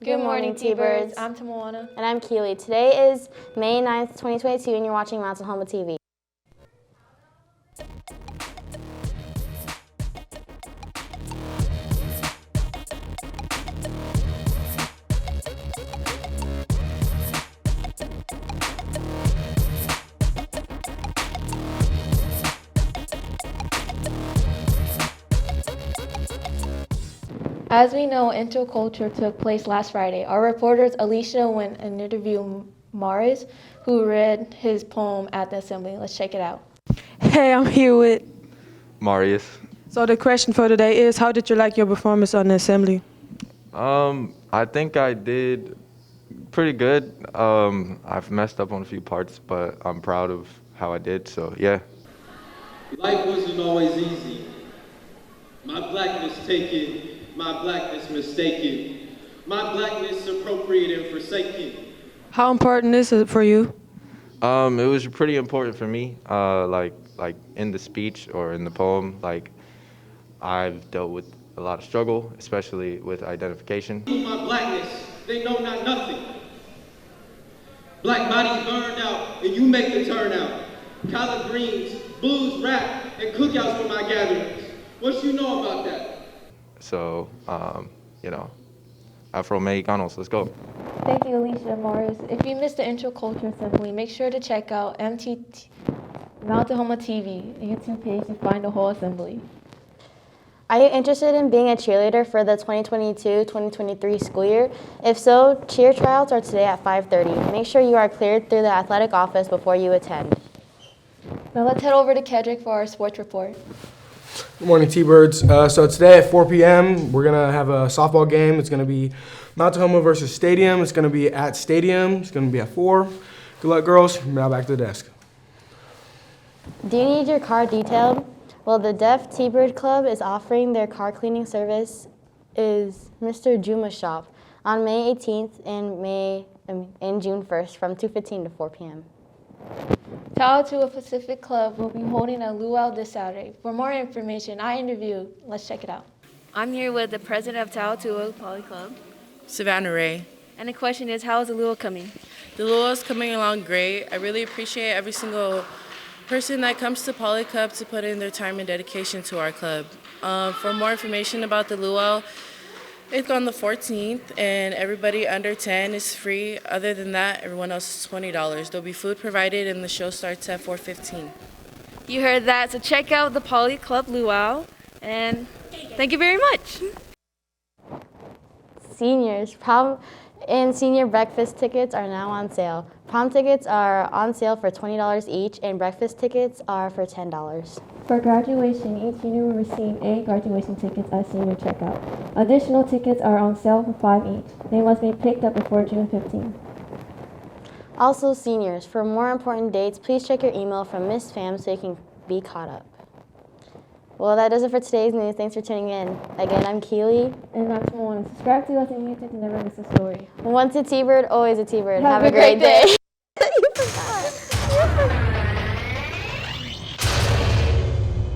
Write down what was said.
Good morning, T-Birds. I'm Temoana. And I'm Keiley. Today is May 9th, 2022, and you're watching Tahoma TV. As we know, intercultural took place last Friday. Our reporters Alicia went and interviewed Maurius, who read his poem at the assembly. Let's check it out. Hey, I'm here with Maurius. So the question for today is, how did you like your performance on the assembly? I think I did pretty good. I've messed up on a few parts, but I'm proud of how I did, so yeah. Life wasn't always easy. My blackness taken, my blackness mistaken, my blackness appropriated and forsaken. How important is it for you? It was pretty important for me, like in the speech or in the poem, like I've dealt with a lot of struggle, especially with identification. My blackness, they know not nothing. Black bodies burned out, and you make the turnout. Collard greens, blues, rap, and cookouts for my gatherings. What you know about that? So, Afro-Mexicanos, let's go. Thank you, Alicia and Maurius. If you missed the intercultural assembly, make sure to check out Tahoma TV YouTube page to find the whole assembly. Are you interested in being a cheerleader for the 2022-2023 school year? If so, cheer tryouts are today at 5:30. Make sure you are cleared through the athletic office before you attend. Now let's head over to Kedric for our sports report. Good morning, T-Birds. So today at 4 p.m., we're going to have a softball game. It's going to be Mount Tahoma versus Stadium. It's going to be at Stadium. It's going to be at 4. Good luck, girls. Now back to the desk. Do you need your car detailed? Well, the Deaf T-Bird Club is offering their car cleaning service is Mr. Juma's Shop on May 18th and June 1st from 2:15 to 4 p.m. Tahoma Pacific Club will be holding a luau this Saturday. For more information, I interviewed. Let's check it out. I'm here with the president of Tahoma Poly Club, Savannah Ray. and the question is, how is the luau coming? The luau is coming along great. I really appreciate every single person that comes to Poly Club to put in their time and dedication to our club. For more information about the luau, it's on the 14th, and everybody under 10 is free. Other than that, everyone else is $20. There'll be food provided, and the show starts at 4:15. You heard that, so check out the Poly Club luau, and thank you very much. Seniors, prom and senior breakfast tickets are now on sale. Prom tickets are on sale for $20 each, and breakfast tickets are for $10. For graduation, each senior will receive 8 graduation tickets at senior checkout. Additional tickets are on sale for 5 each. They must be picked up before June 15th. Also, seniors, for more important dates, please check your email from Miss Pham so you can be caught up. Well, that does it for today's news. Thanks for tuning in. Again, I'm Keiley. And I'm Temoana. Subscribe to us on YouTube to never miss a story. Once a T-Bird, always a T-Bird. Have a great day.